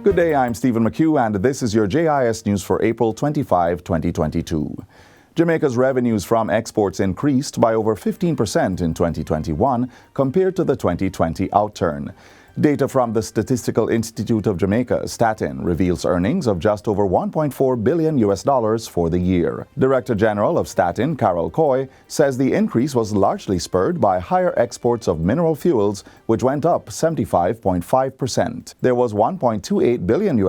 Good day, I'm Stephen McHugh, and this is your JIS news for April 25, 2022. Jamaica's revenues from exports increased by over 15% in 2021 compared to the 2020 outturn. Data from the Statistical Institute of Jamaica, STATIN, reveals earnings of just over $1.4 billion for the year. Director General of STATIN, Carol Coy, says the increase was largely spurred by higher exports of mineral fuels, which went up 75.5%. There was $1.28 billion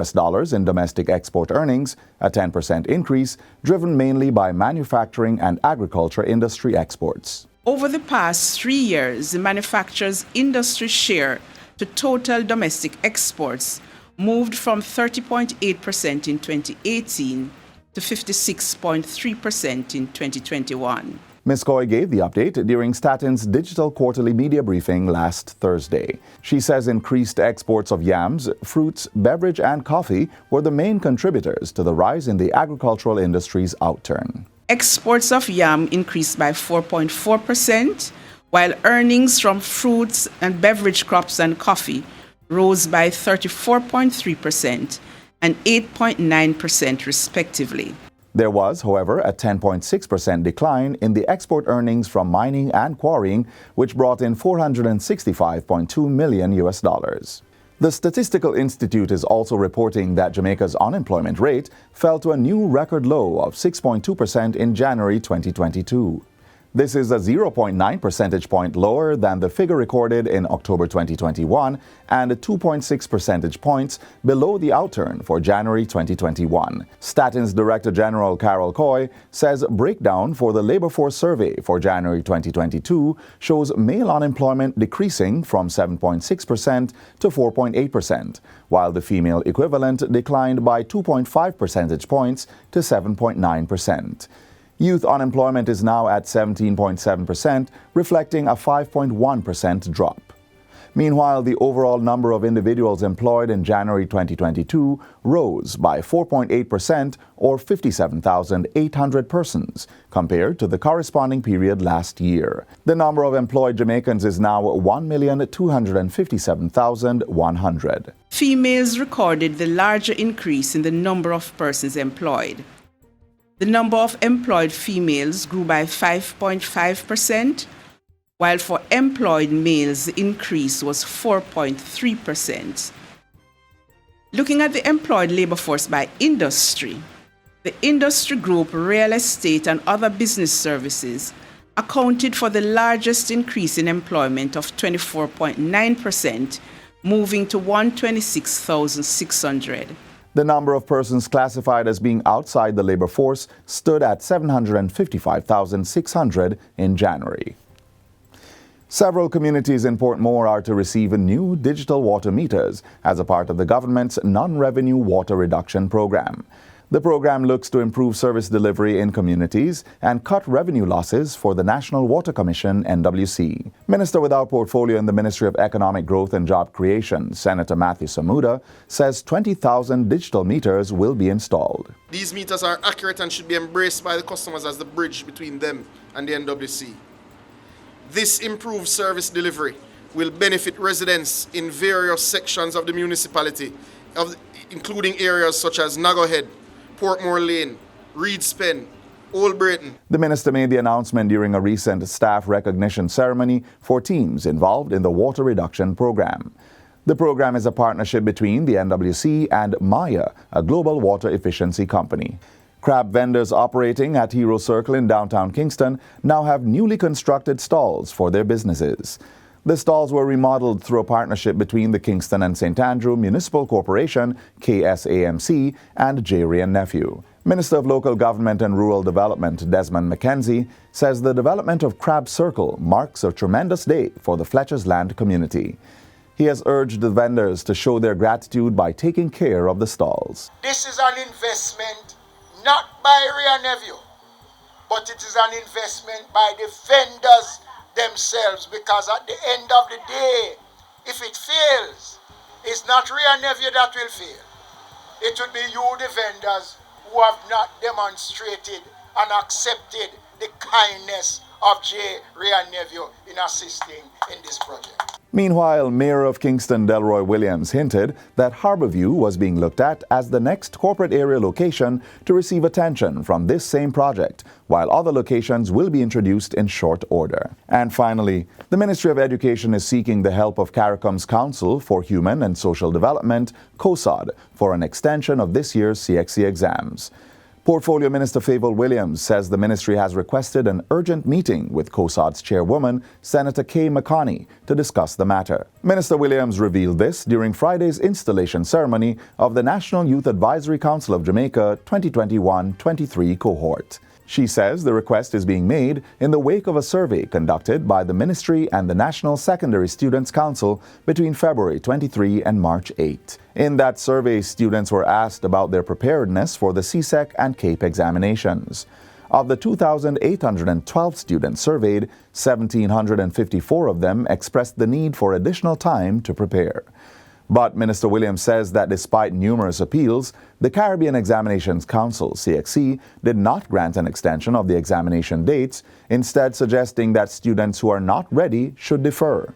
in domestic export earnings, a 10% increase, driven mainly by manufacturing and agriculture industry exports. Over the past 3 years, the manufacturer's industry share to total domestic exports moved from 30.8% in 2018 to 56.3% in 2021. Ms. Coy gave the update during STATIN's digital quarterly media briefing last Thursday. She says increased exports of yams, fruits, beverage, and coffee were the main contributors to the rise in the agricultural industry's outturn. Exports of yam increased by 4.4%, while earnings from fruits and beverage crops and coffee rose by 34.3% and 8.9% respectively. There was, however, a 10.6% decline in the export earnings from mining and quarrying, which brought in $465.2 million. The Statistical Institute is also reporting that Jamaica's unemployment rate fell to a new record low of 6.2% in January 2022. This is a 0.9 percentage point lower than the figure recorded in October 2021 and 2.6 percentage points below the outturn for January 2021. STATIN's Director General Carol Coy says breakdown for the labor force survey for January 2022 shows male unemployment decreasing from 7.6% to 4.8%, while the female equivalent declined by 2.5 percentage points to 7.9%. Youth unemployment is now at 17.7%, reflecting a 5.1% drop. Meanwhile, the overall number of individuals employed in January 2022 rose by 4.8% or 57,800 persons compared to the corresponding period last year. The number of employed Jamaicans is now 1,257,100. Females recorded the larger increase in the number of persons employed. The number of employed females grew by 5.5%, while for employed males the increase was 4.3%. Looking at the employed labor force by industry, the industry group real estate and other business services accounted for the largest increase in employment of 24.9%, moving to 126,600. The number of persons classified as being outside the labor force stood at 755,600 in January. Several communities in Portmore are to receive new digital water meters as a part of the government's non-revenue water reduction program. The program looks to improve service delivery in communities and cut revenue losses for the National Water Commission, NWC. Minister without portfolio in the Ministry of Economic Growth and Job Creation, Senator Matthew Samuda, says 20,000 digital meters will be installed. These meters are accurate and should be embraced by the customers as the bridge between them and the NWC. This improved service delivery will benefit residents in various sections of the municipality, including areas such as Naggohead, Portmore Lane, Reedspen, Old Brayton. The minister made the announcement during a recent staff recognition ceremony for teams involved in the water reduction program. The program is a partnership between the NWC and Maya, a global water efficiency company. Crab vendors operating at Hero Circle in downtown Kingston now have newly constructed stalls for their businesses. The stalls were remodeled through a partnership between the Kingston and St. Andrew Municipal Corporation, KSAMC, and Jerry and Nephew. Minister of Local Government and Rural Development, Desmond McKenzie, says the development of Crab Circle marks a tremendous day for the Fletcher's Land community. He has urged the vendors to show their gratitude by taking care of the stalls. This is an investment not by Ray and Nephew, but it is an investment by the vendors themselves, because at the end of the day, if it fails, it's not Ray and Nephew that will fail. It will be you, the vendors, who have not demonstrated and accepted the kindness of J. Ray and Nephew in assisting in this project. Meanwhile, Mayor of Kingston Delroy Williams hinted that Harborview was being looked at as the next corporate area location to receive attention from this same project, while other locations will be introduced in short order. And finally, the Ministry of Education is seeking the help of CARICOM's Council for Human and Social Development, COSOD, for an extension of this year's CXC exams. Portfolio Minister Favour Williams says the ministry has requested an urgent meeting with COSOD's chairwoman, Senator Kay McConney, to discuss the matter. Minister Williams revealed this during Friday's installation ceremony of the National Youth Advisory Council of Jamaica 2021-23 cohort. She says the request is being made in the wake of a survey conducted by the ministry and the National Secondary Students' Council between February 23 and March 8. In that survey, students were asked about their preparedness for the CSEC and CAPE examinations. Of the 2,812 students surveyed, 1,754 of them expressed the need for additional time to prepare. But Minister Williams says that despite numerous appeals, the Caribbean Examinations Council, CXC, did not grant an extension of the examination dates, instead suggesting that students who are not ready should defer.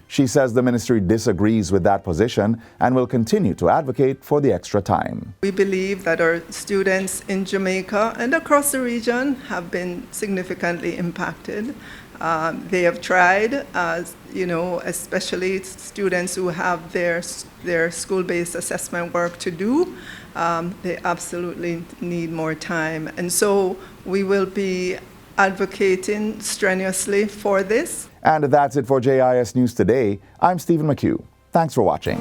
She says the ministry disagrees with that position and will continue to advocate for the extra time. We believe that our students in Jamaica and across the region have been significantly impacted. They have tried, especially students who have their school-based assessment work to do. They absolutely need more time. And so we will be advocating strenuously for this. And that's it for JIS News Today. I'm Stephen McHugh. Thanks for watching.